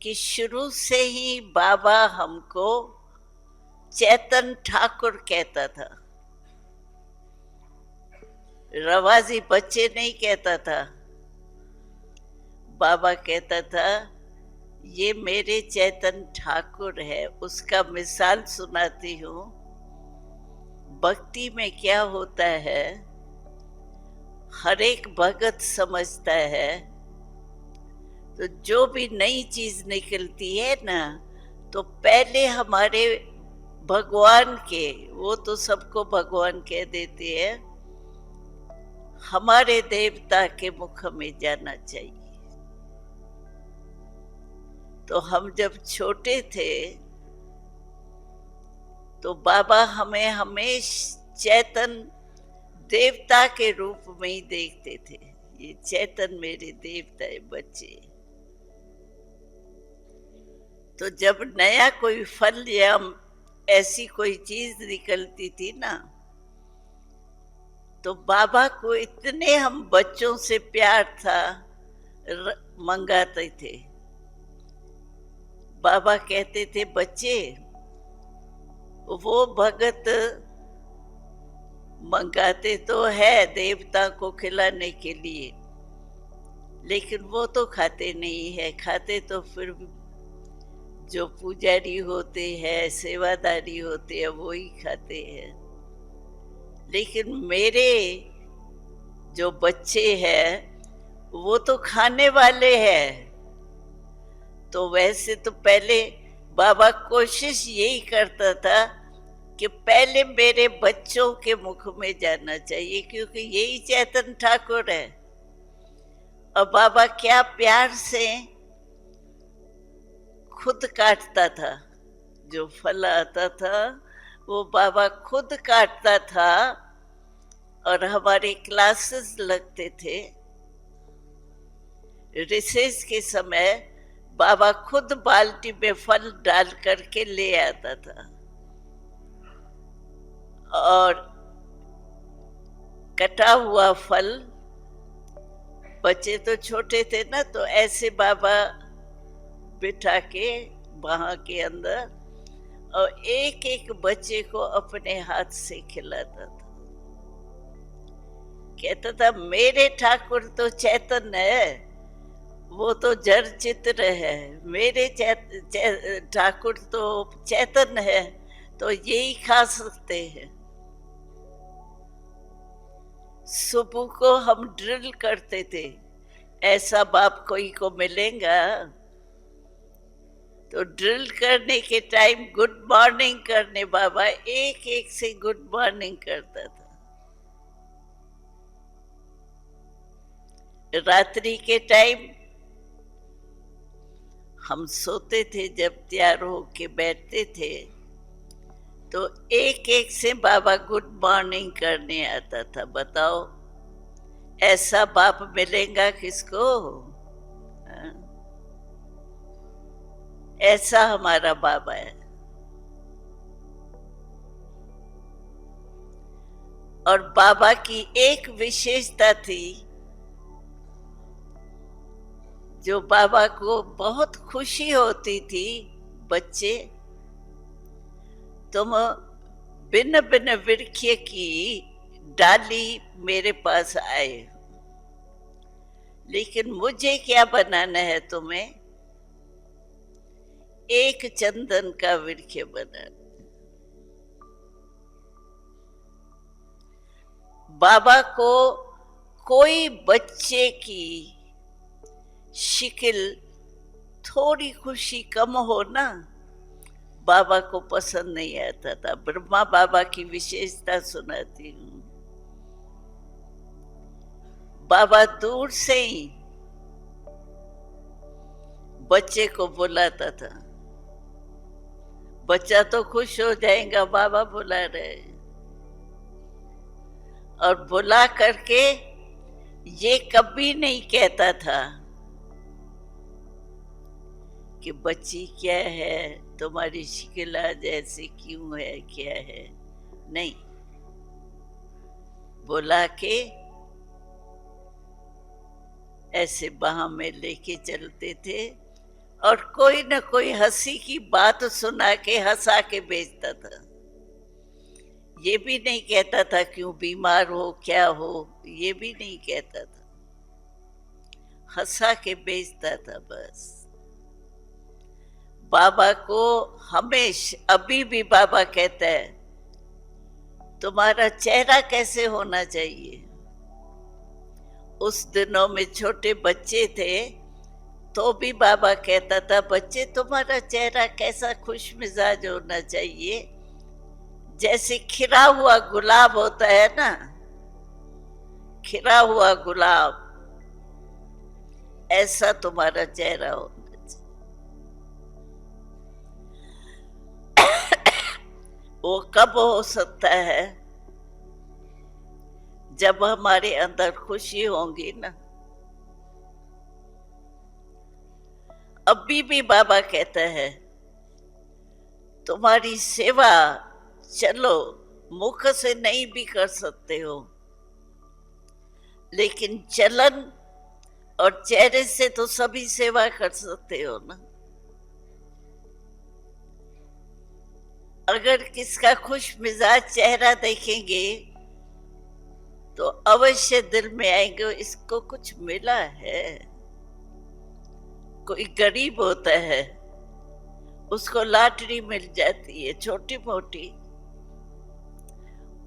कि शुरू से ही बाबा हमको चेतन ठाकुर कहता था। रवाजी बच्चे नहीं कहता था। बाबा कहता था ये मेरे चेतन ठाकुर है। उसका मिसाल सुनाती हूँ। भक्ति में क्या होता है, हर एक भगत समझता है, तो जो भी नई चीज निकलती है ना, तो पहले हमारे भगवान के, वो तो सबको भगवान कह देते हैं, हमारे देवता के मुख में जाना चाहिए। तो हम जब छोटे थे तो बाबा हमें हमेशा चेतन देवता के रूप में ही देखते थे। ये चेतन मेरे देवता है बच्चे। तो जब नया कोई फल या ऐसी कोई चीज निकलती थी ना, तो बाबा को इतने हम बच्चों से प्यार था, मंगाते थे। बाबा कहते थे बच्चे, वो भगत मंगाते तो है देवता को खिलाने के लिए, लेकिन वो तो खाते नहीं है। खाते तो फिर जो पुजारी होते हैं, सेवादारी होते हैं, वो ही खाते हैं। लेकिन मेरे जो बच्चे हैं वो तो खाने वाले हैं। तो वैसे तो पहले बाबा कोशिश यही करता था कि पहले मेरे बच्चों के मुख में जाना चाहिए, क्योंकि यही चेतन ठाकुर है। और बाबा क्या प्यार से खुद काटता था। जो फल आता था वो बाबा खुद काटता था। और हमारे क्लासेस लगते थे, रिसेस के समय बाबा खुद बाल्टी में फल डाल करके ले आता था। और कटा हुआ फल, बच्चे तो छोटे थे ना, तो ऐसे बाबा बिठा के वहां के अंदर, और एक एक बच्चे को अपने हाथ से खिलाता था। कहता था मेरे ठाकुर तो चैतन्य है, वो तो जड़ चित्र है। मेरे ठाकुर तो चैतन्य है, तो यही खा सकते हैं। सुबह को हम ड्रिल करते थे, ऐसा बाप कोई को मिलेगा तो ड्रिल करने के टाइम गुड मॉर्निंग करने बाबा एक एक से गुड मॉर्निंग करता था। रात्रि के टाइम हम सोते थे, जब तैयार होके बैठते थे तो एक एक से बाबा गुड मॉर्निंग करने आता था। बताओ ऐसा बाप मिलेगा किसको? ऐसा हमारा बाबा है। और बाबा की एक विशेषता थी, जो बाबा को बहुत खुशी होती थी। बच्चे, तुम भिन्न भिन्न वृक्ष की डाली मेरे पास आए, लेकिन मुझे क्या बनाना है तुम्हें? एक चंदन का वृक्ष बनाना। बाबा को कोई बच्चे की शिकिल थोड़ी खुशी कम हो ना, बाबा को पसंद नहीं आता था। ब्रह्मा बाबा की विशेषता सुनाती हूँ। बाबा दूर से ही बच्चे को बुलाता था। बच्चा तो खुश हो जाएगा, बाबा बुला रहे। और बुला करके ये कभी नहीं कहता था कि बच्ची क्या है, तुम्हारी शिकिल आज ऐसे क्यों है, क्या है। नहीं, बुला के ऐसे बाह में लेके चलते थे और कोई न कोई हंसी की बात सुना के हंसा के भेजता था। ये भी नहीं कहता था क्यों बीमार हो क्या हो, ये भी नहीं कहता था, हंसा के भेजता था बस। बाबा को हमेशा अभी भी बाबा कहता है तुम्हारा चेहरा कैसे होना चाहिए। उस दिनों में छोटे बच्चे थे तो भी बाबा कहता था बच्चे तुम्हारा चेहरा कैसा खुश मिजाज होना चाहिए, जैसे खिला हुआ गुलाब होता है ना, खिला हुआ गुलाब, ऐसा तुम्हारा चेहरा होना चाहिए। वो कब हो सकता है जब हमारे अंदर खुशी होगी ना। अभी भी बाबा कहता है तुम्हारी सेवा चलो मुख से नहीं भी कर सकते हो, लेकिन चलन और चेहरे से तो सभी सेवा कर सकते हो ना। अगर किसका खुश मिजाज चेहरा देखेंगे तो अवश्य दिल में आएंगे इसको कुछ मिला है। कोई गरीब होता है उसको लॉटरी मिल जाती है छोटी मोटी,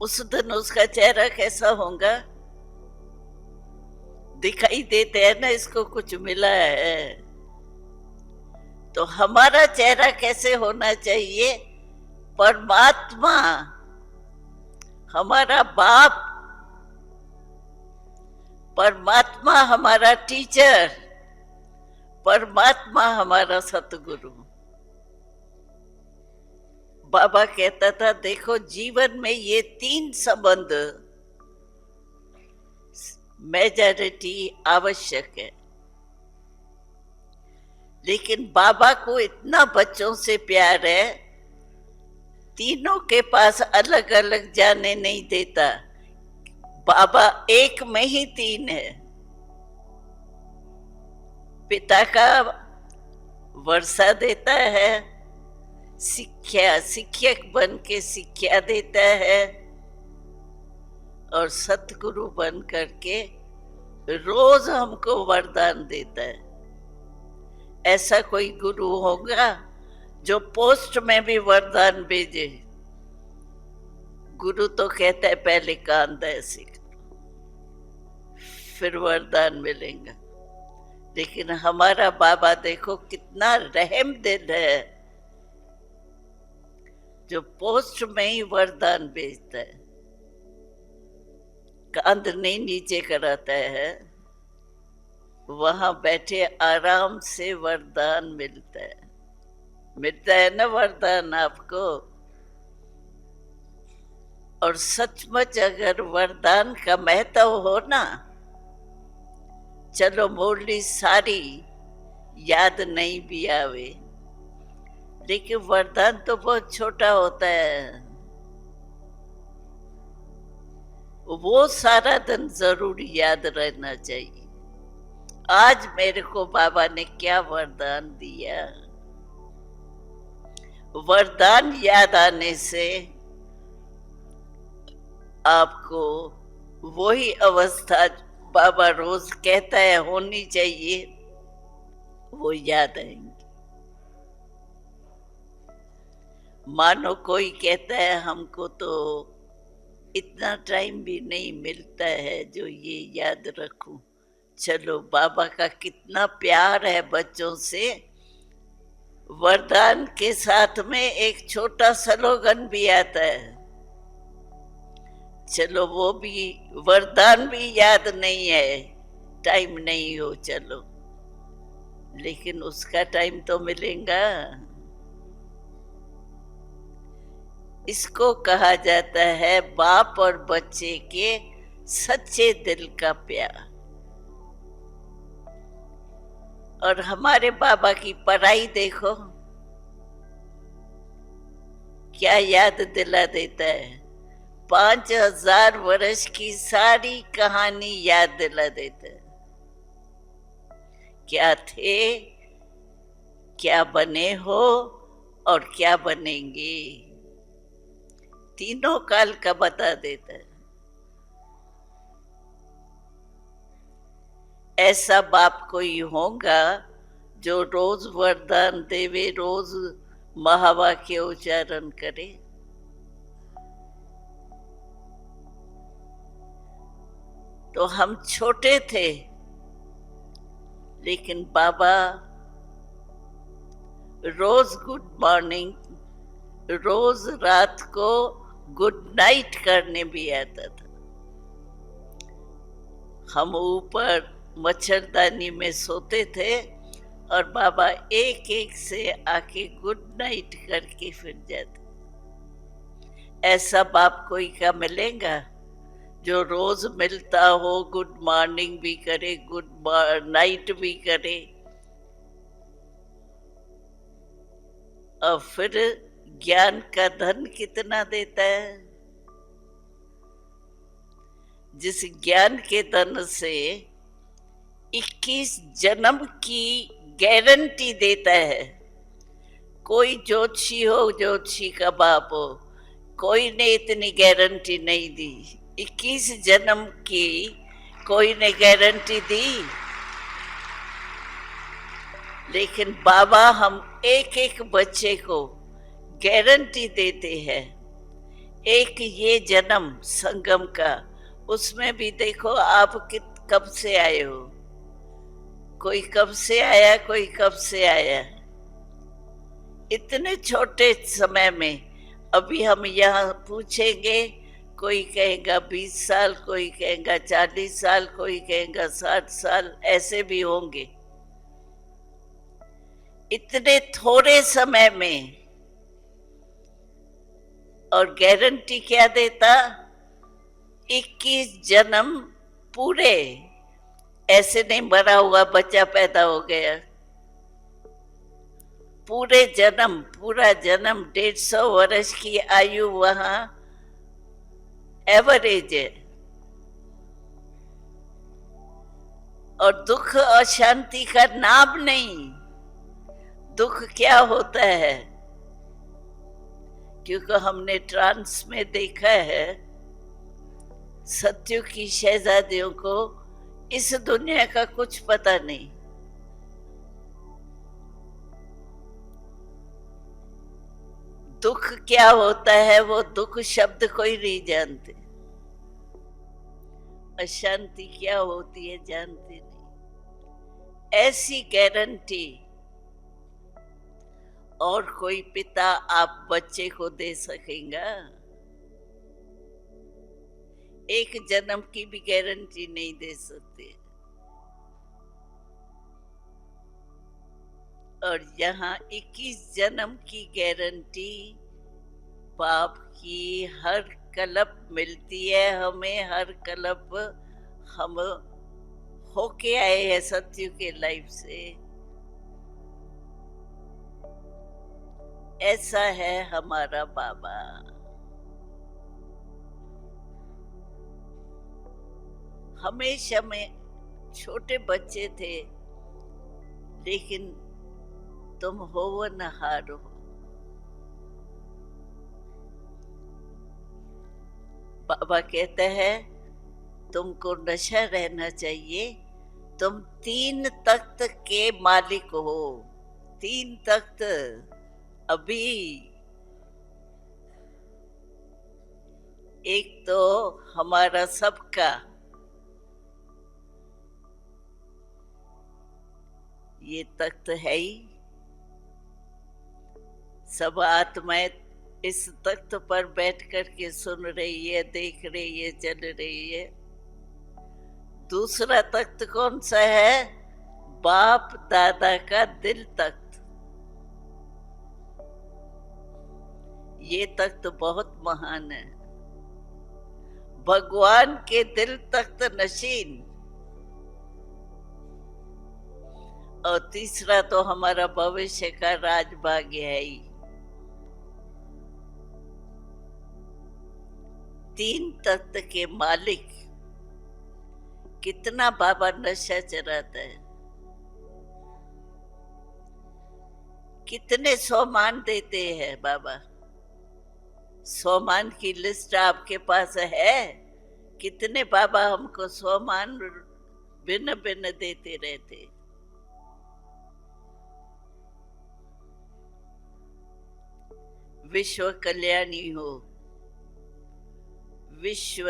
उस दिन उसका चेहरा कैसा होगा, दिखाई देते हैं ना इसको कुछ मिला है। तो हमारा चेहरा कैसे होना चाहिए, परमात्मा हमारा बाप, परमात्मा हमारा टीचर, परमात्मा हमारा सतगुरु। बाबा कहता था देखो जीवन में ये तीन संबंध मेजॉरिटी आवश्यक है, लेकिन बाबा को इतना बच्चों से प्यार है तीनों के पास अलग अलग जाने नहीं देता। बाबा एक में ही तीन है, पिता का वर्षा देता है, शिक्षक बन के शिक्षा देता है, और सतगुरु बन करके रोज हमको वरदान देता है। ऐसा कोई गुरु होगा जो पोस्ट में भी वरदान भेजे? गुरु तो कहता है पहले कान ऐसे फिर वरदान मिलेगा, लेकिन हमारा बाबा देखो कितना रहम दिल है जो पोस्ट में ही वरदान भेजता है, कांध नहीं नीचे कराता है, वहां बैठे आराम से वरदान मिलता है ना वरदान आपको। और सचमुच अगर वरदान का महत्व हो ना, चलो मुरली सारी याद नहीं भी आवे, लेकिन वरदान तो बहुत छोटा होता है, वो सारा दिन जरूर याद रहना चाहिए। आज मेरे को बाबा ने क्या वरदान दिया। वरदान याद आने से आपको वही अवस्था बाबा रोज कहता है होनी चाहिए, वो याद आएंगी। मानो कोई कहता है हमको तो इतना टाइम भी नहीं मिलता है जो ये याद रखूं। चलो बाबा का कितना प्यार है बच्चों से। वरदान के साथ में एक छोटा स्लोगन भी आता है, चलो वो भी वरदान भी याद नहीं है, टाइम नहीं हो चलो, लेकिन उसका टाइम तो मिलेगा। इसको कहा जाता है बाप और बच्चे के सच्चे दिल का प्यार। और हमारे बाबा की पढ़ाई देखो क्या याद दिला देता है, 5000 वर्ष की सारी कहानी याद दिला देता है। क्या थे, क्या बने हो और क्या बनेंगे, तीनों काल का बता देता है। ऐसा बाप कोई होगा जो रोज वरदान देवे, रोज महावाक्य उच्चारण करे। तो हम छोटे थे, लेकिन बाबा रोज गुड मॉर्निंग, रोज रात को गुड नाइट करने भी आता था। हम ऊपर मच्छरदानी में सोते थे और बाबा एक एक से आके गुड नाइट करके फिर जाते। ऐसा बाप कोई का मिलेगा जो रोज मिलता हो, गुड मॉर्निंग भी करे, गुड नाइट भी करे, और फिर ज्ञान का धन कितना देता है। जिस ज्ञान के धन से 21 जन्म की गारंटी देता है। कोई ज्योतिषी हो, ज्योतिषी का बाप हो, कोई ने इतनी गारंटी नहीं दी। 21 जन्म की कोई ने गारंटी दी, लेकिन बाबा हम एक एक बच्चे को गारंटी देते हैं। एक ये जन्म संगम का, उसमें भी देखो आप कब से आए हो, कोई कब से आया, कोई कब से आया। इतने छोटे समय में अभी हम यहाँ पूछेंगे, कोई कहेगा 20 साल, कोई कहेगा 40 साल, कोई कहेगा 60 साल, ऐसे भी होंगे। इतने थोड़े समय में, और गारंटी क्या देता, 21 जन्म पूरे। ऐसे नहीं मरा हुआ बच्चा पैदा हो गया, पूरे जन्म, पूरा जन्म, 150 वर्ष की आयु वहां एवरेज है। और दुख और शांति का नाम नहीं। दुख क्या होता है, क्योंकि हमने ट्रांस में देखा है, सत्युग की शहजादियों को इस दुनिया का कुछ पता नहीं। दुख क्या होता है, वो दुख शब्द कोई नहीं जानते। अशांति क्या होती है जानते नहीं। ऐसी गारंटी और कोई पिता आप बच्चे को दे सकेगा? एक जन्म की भी गारंटी नहीं दे सकते। और यहाँ 21 जन्म की गारंटी बाप की हर कल्प मिलती है हमें। हर कल्प हम होके आए हैं सत्युग के लाइफ से। ऐसा है हमारा बाबा। हमेशा में छोटे बच्चे थे, लेकिन तुम होनहार हो। बाबा कहते हैं तुमको नशा रहना चाहिए। तुम 3 तख्त के मालिक हो। 3 तख्त अभी। एक तो हमारा सबका, ये तख्त है ही। सब आत्माएं इस तख्त पर बैठ कर के सुन रही है, देख रही है, चल रही है। दूसरा तख्त कौन सा है? बाप दादा का दिल तख्त। ये तख्त बहुत महान है। भगवान के दिल तख्त नशीन। और तीसरा तो हमारा भविष्य का राजभाग्य है ही। 3 तख्त के मालिक। कितना बाबा नशा चढ़ाता है। कितने सोमान देते हैं बाबा? सोमान की लिस्ट आपके पास है? कितने बाबा हमको सोमान भिन्न भिन्न देते रहते। विश्व कल्याणी हो, विश्व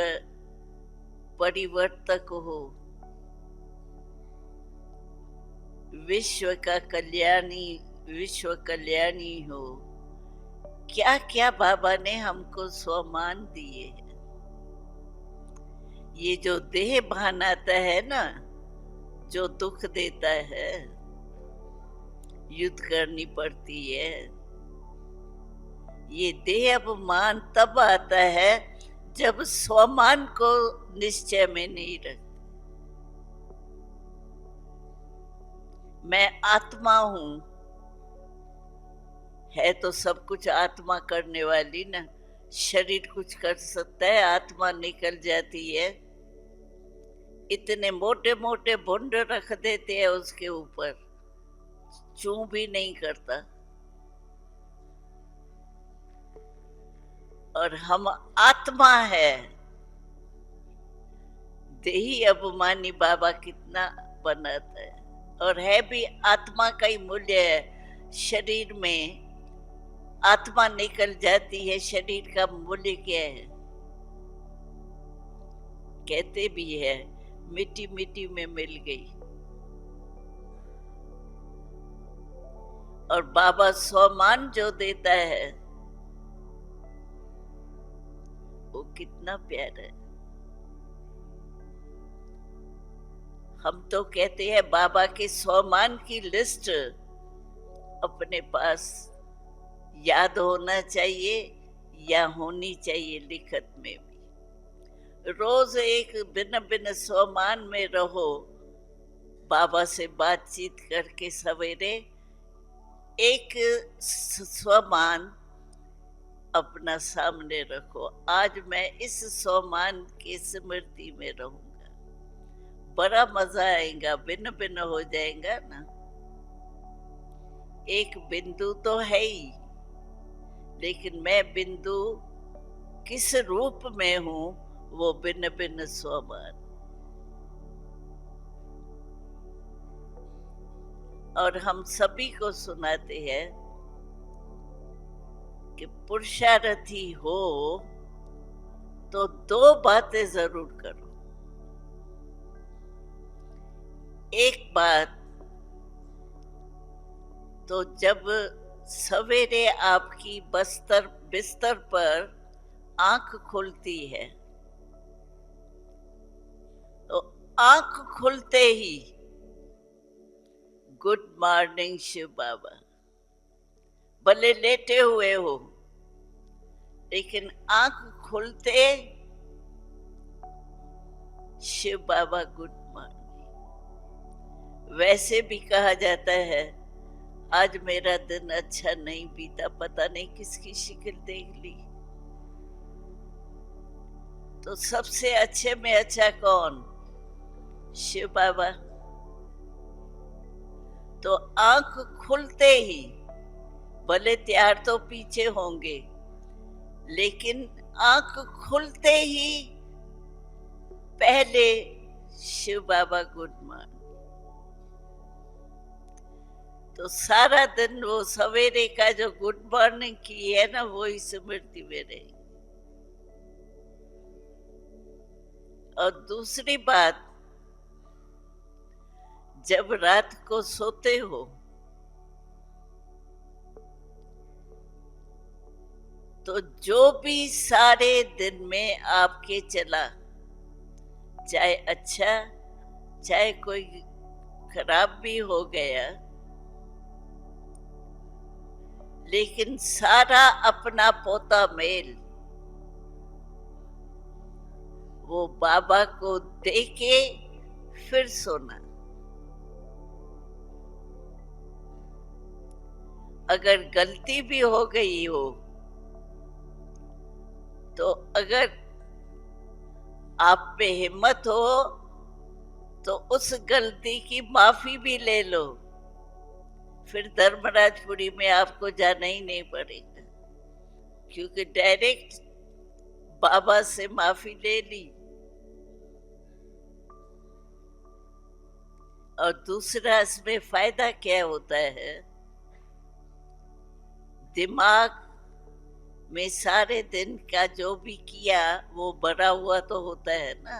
परिवर्तक हो, विश्व का कल्याणी, विश्व कल्याणी हो। क्या क्या बाबा ने हमको सम्मान दिए हैं। ये जो देह भान आता है ना, जो दुख देता है, युद्ध करनी पड़ती है, ये देह अभिमान तब आता है जब स्वमान को निश्चय में नहीं रखते। मैं आत्मा हूं, है तो सब कुछ आत्मा करने वाली ना। शरीर कुछ कर सकता है, आत्मा निकल जाती है। इतने मोटे मोटे भुंड रख देते हैं उसके ऊपर, चू भी नहीं करता। और हम आत्मा है। देही अभिमानी बाबा कितना बनाता है, और है भी आत्मा का ही मूल्य है। शरीर में आत्मा निकल जाती है, शरीर का मूल्य क्या है? कहते भी है मिट्टी मिट्टी में मिल गई। और बाबा सम्मान जो देता है वो कितना प्यारा है। हम तो कहते हैं बाबा के सम्मान की लिस्ट अपने पास याद होना चाहिए या होनी चाहिए लिखत में भी। रोज एक भिन्न भिन्न सम्मान में रहो। बाबा से बातचीत करके सवेरे एक सम्मान अपना सामने रखो। आज मैं इस सम्मान की स्मृति में रहूंगा, बड़ा मजा आएगा। भिन्न भिन्न हो जाएगा ना। एक बिंदु तो है ही, लेकिन मैं बिंदु किस रूप में हूं, वो भिन्न भिन्न सम्मान। और हम सभी को सुनाते हैं कि पुरुषार्थी हो तो दो बातें जरूर करो। एक बात तो जब सवेरे आपकी बिस्तर पर आंख खुलती है, तो आंख खुलते ही गुड मॉर्निंग शिव बाबा। भले लेटे हुए हो, लेकिन आंख खुलते शिव बाबा गुड मॉर्निंग। वैसे भी कहा जाता है आज मेरा दिन अच्छा नहीं बीता, पता नहीं किसकी शिक्ल देख ली। तो सबसे अच्छे में अच्छा कौन? शिव बाबा। तो आंख खुलते ही, भले तैयार तो पीछे होंगे, लेकिन आंख खुलते ही पहले शिव बाबा गुड मॉर्निंग। तो सारा दिन वो सवेरे का जो गुड मॉर्निंग की है ना, वो ही स्मृति में रहेगी। और दूसरी बात, जब रात को सोते हो तो जो भी सारे दिन में आपके चला, चाहे अच्छा चाहे कोई खराब भी हो गया, लेकिन सारा अपना पोता मेल वो बाबा को दे के फिर सोना। अगर गलती भी हो गई हो तो अगर आप पे हिम्मत हो तो उस गलती की माफी भी ले लो, फिर धर्मराजपुरी में आपको जाना ही नहीं पड़ेगा, क्योंकि डायरेक्ट बाबा से माफी ले ली। और दूसरा इसमें फायदा क्या होता है, दिमाग में सारे दिन का जो भी किया वो भरा हुआ तो होता है ना,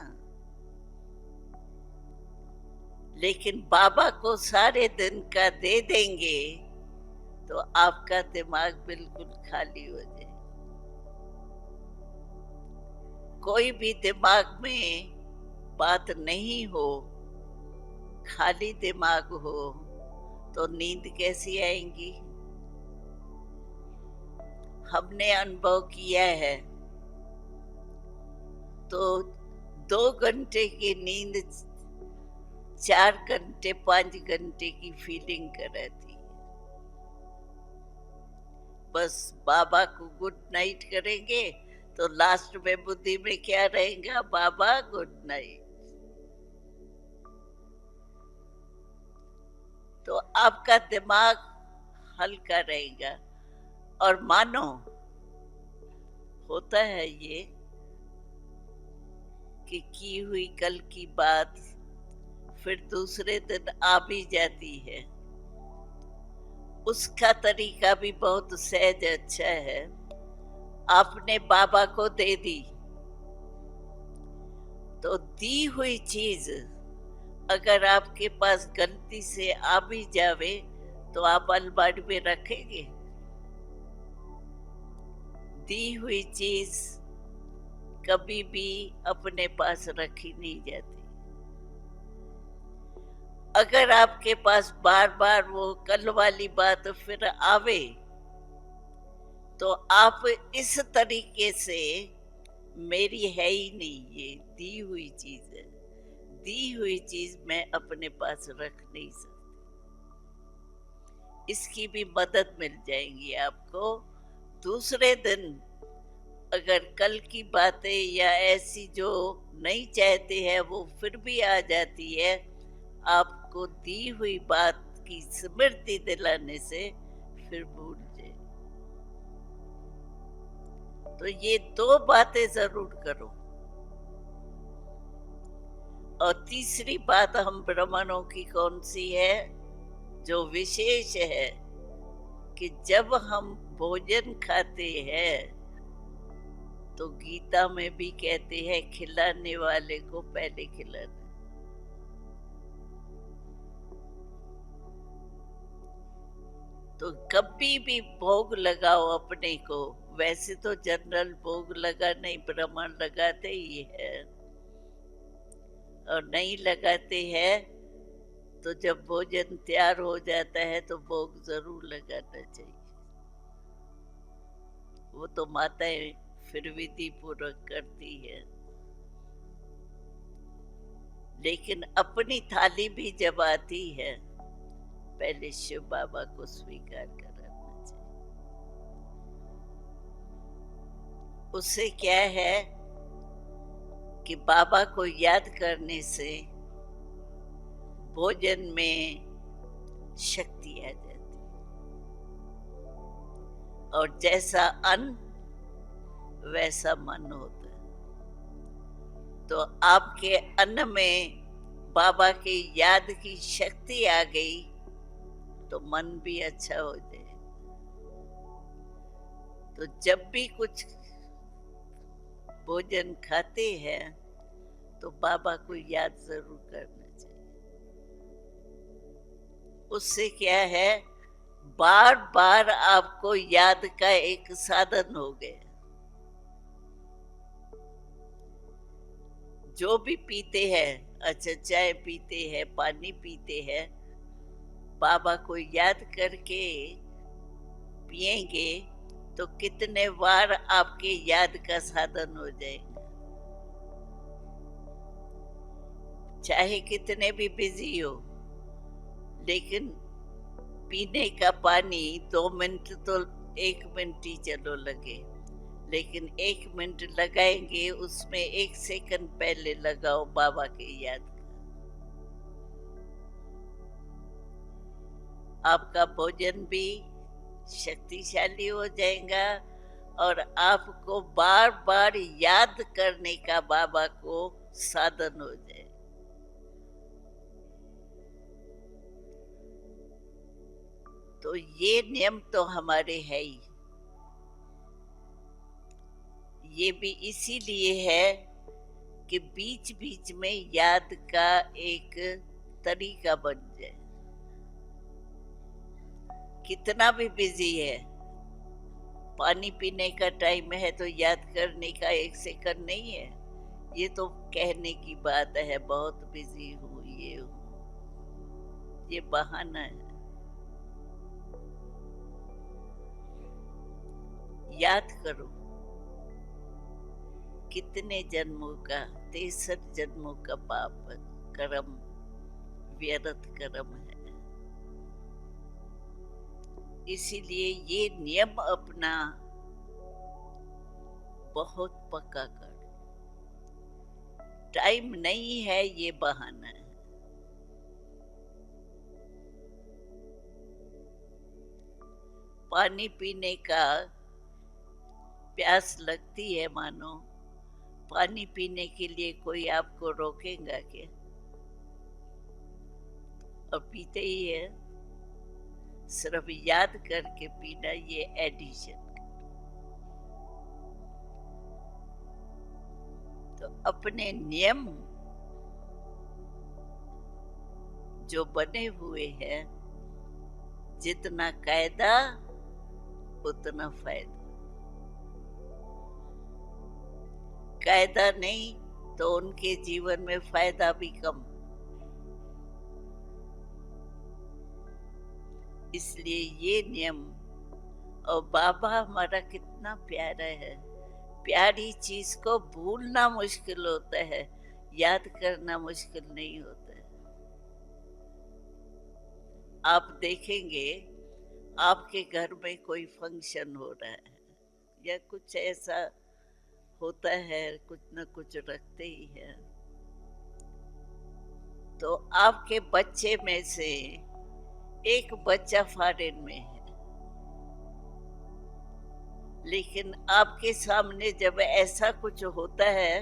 लेकिन बाबा को सारे दिन का दे देंगे तो आपका दिमाग बिल्कुल खाली हो जाए। कोई भी दिमाग में बात नहीं हो, खाली दिमाग हो, तो नींद कैसी आएंगी? हमने अनुभव किया है। तो 2 घंटे की नींद 4 घंटे 5 घंटे की फीलिंग कराती है। बस बाबा को गुड नाइट करेंगे तो लास्ट में बुद्धि में क्या रहेगा, बाबा गुड नाइट। तो आपका दिमाग हल्का रहेगा। और मानो होता है ये कि की हुई कल की बात फिर दूसरे दिन आ भी जाती है। उसका तरीका भी बहुत सहज अच्छा है। आपने बाबा को दे दी, तो दी हुई चीज अगर आपके पास गलती से आ भी जावे तो आप अलमारी में रखेंगे? दी हुई चीज कभी भी अपने पास रखी नहीं जाती। अगर आपके पास बार बार वो कल वाली बात फिर आवे तो आप इस तरीके से, मेरी है ही नहीं, ये दी हुई चीज है, दी हुई चीज मैं अपने पास रख नहीं सकती। इसकी भी मदद मिल जाएगी आपको। दूसरे दिन अगर कल की बातें या ऐसी जो नहीं चाहते हैं वो फिर भी आ जाती है, आपको दी हुई बात की स्मृति दिलाने से फिर भूल जाए। तो ये 2 बातें जरूर करो। और तीसरी बात हम ब्राह्मणों की कौन सी है, जो विशेष है कि जब हम भोजन खाते हैं तो गीता में भी कहते हैं खिलाने वाले को पहले खिलाना। तो कभी भी भोग लगाओ अपने को। वैसे तो जनरल भोग लगाना ही ब्राह्मण लगाते ही है, और नहीं लगाते हैं तो जब भोजन तैयार हो जाता है तो भोग जरूर लगाना चाहिए। वो तो माताएं फिर विधि पूर्वक करती है, लेकिन अपनी थाली भी जब आती है पहले शिव बाबा को स्वीकार कराना चाहिए। उससे क्या है कि बाबा को याद करने से भोजन में शक्ति आ जाती, और जैसा अन्न वैसा मन होता है। तो आपके अन्न में बाबा की याद की शक्ति आ गई तो मन भी अच्छा हो जाए। तो जब भी कुछ भोजन खाते हैं तो बाबा को याद जरूर करना चाहिए। उससे क्या है, बार बार आपको याद का एक साधन हो गया। जो भी पीते हैं, अच्छा चाय पीते हैं, पानी पीते हैं, बाबा को याद करके पिएंगे तो कितने बार आपके याद का साधन हो जाएगा। चाहे कितने भी बिजी हो, लेकिन पीने का पानी 2 मिनट तो 1 मिनट ही चलो लगे, लेकिन 1 मिनट लगाएंगे उसमें 1 सेकंड पहले लगाओ बाबा के याद का। आपका भोजन भी शक्तिशाली हो जाएगा और आपको बार बार याद करने का बाबा को साधन हो जाए। तो ये नियम तो हमारे है ही। ये भी इसीलिए है कि बीच बीच में याद का एक तरीका बन जाए। कितना भी बिजी है, पानी पीने का टाइम है तो याद करने का 1 सेकंड नहीं है। ये तो कहने की बात है, बहुत बिजी हूँ, ये हूँ, ये बहाना है। याद करो कितने जन्मों का, 63 जन्मों का पाप कर्म, व्यर्थ कर्म है। इसीलिए ये नियम अपना बहुत पक्का कर। टाइम नहीं है, ये बहाना है। पानी पीने का प्यास लगती है, मानो पानी पीने के लिए कोई आपको रोकेगा क्या? और पीते ही है। सिर्फ याद करके पीना, ये एडिशन। तो अपने नियम जो बने हुए हैं, जितना कायदा उतना फायदा। कायदा नहीं तो उनके जीवन में फायदा भी कम। इसलिए ये नियम, और बाबा हमारा कितना प्यारा है। प्यारी चीज को भूलना मुश्किल होता है, याद करना मुश्किल नहीं होता है। आप देखेंगे आपके घर में कोई फंक्शन हो रहा है या कुछ ऐसा होता है, कुछ न कुछ रखते ही है, तो आपके बच्चे में से एक बच्चा फॉरेन में है, लेकिन आपके सामने जब ऐसा कुछ होता है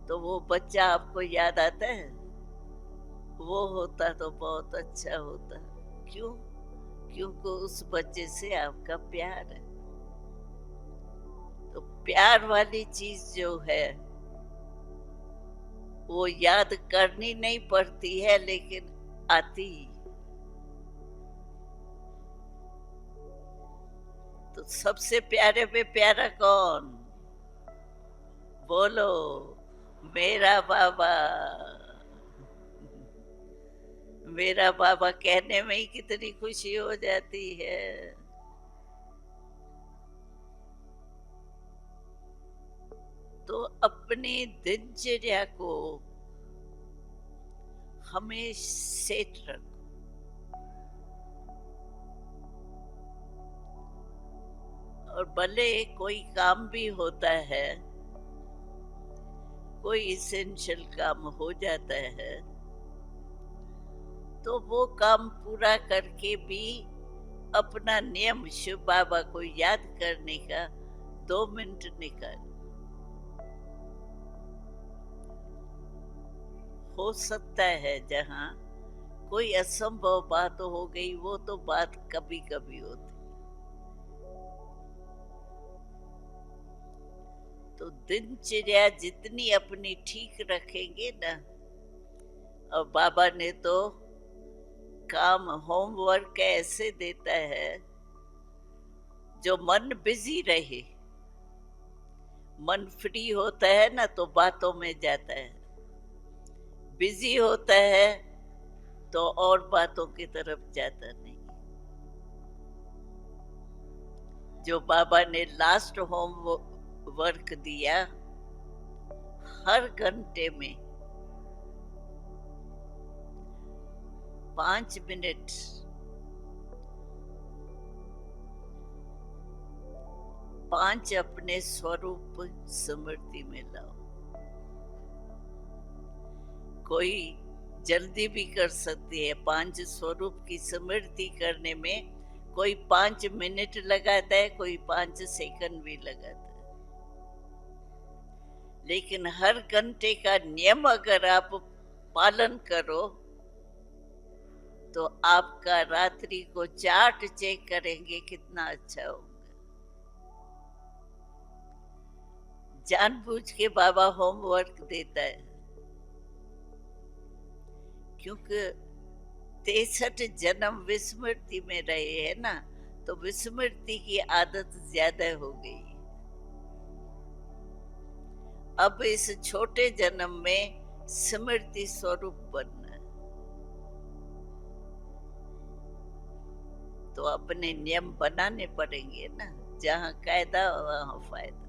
तो वो बच्चा आपको याद आता है। वो होता तो बहुत अच्छा होता। क्यों? क्योंकि उस बच्चे से आपका प्यार है। तो प्यार वाली चीज जो है वो याद करनी नहीं पड़ती है, लेकिन आती। तो सबसे प्यारे पे प्यारा कौन? बोलो, मेरा बाबा। मेरा बाबा कहने में ही कितनी खुशी हो जाती है। तो अपनी दिनचर्या को हमें सेट रखो। और भले कोई काम भी होता है, कोई इसेंशियल काम हो जाता है, तो वो काम पूरा करके भी अपना नियम शिव बाबा को याद करने का 2 मिनट निकाल। हो सकता है जहां कोई असंभव बात हो गई, वो तो बात कभी कभी होती। तो दिनचर्या जितनी अपनी ठीक रखेंगे ना, और बाबा ने तो काम, होमवर्क ऐसे देता है जो मन बिजी रहे। मन फ्री होता है ना तो बातों में जाता है, बिजी होता है तो और बातों की तरफ जाता नहीं। जो बाबा ने लास्ट होमवर्क दिया, हर घंटे में 5 मिनट पांच अपने स्वरूप स्मृति में लाओ। कोई जल्दी भी कर सकती है। 5 स्वरूप की स्मृति करने में कोई 5 मिनट लगाता है, कोई 5 सेकंड भी लगाता है। लेकिन हर घंटे का नियम अगर आप पालन करो तो आपका रात्रि को चार्ट चेक करेंगे कितना अच्छा होगा। जानबूझ के बाबा होमवर्क देता है, क्योंकि 63 जन्म विस्मृति में रहे हैं ना, तो विस्मृति की आदत ज्यादा हो गई। अब इस छोटे जन्म में स्मृति स्वरूप बनना, तो अपने नियम बनाने पड़ेंगे ना। जहाँ कायदा वहाँ फायदा।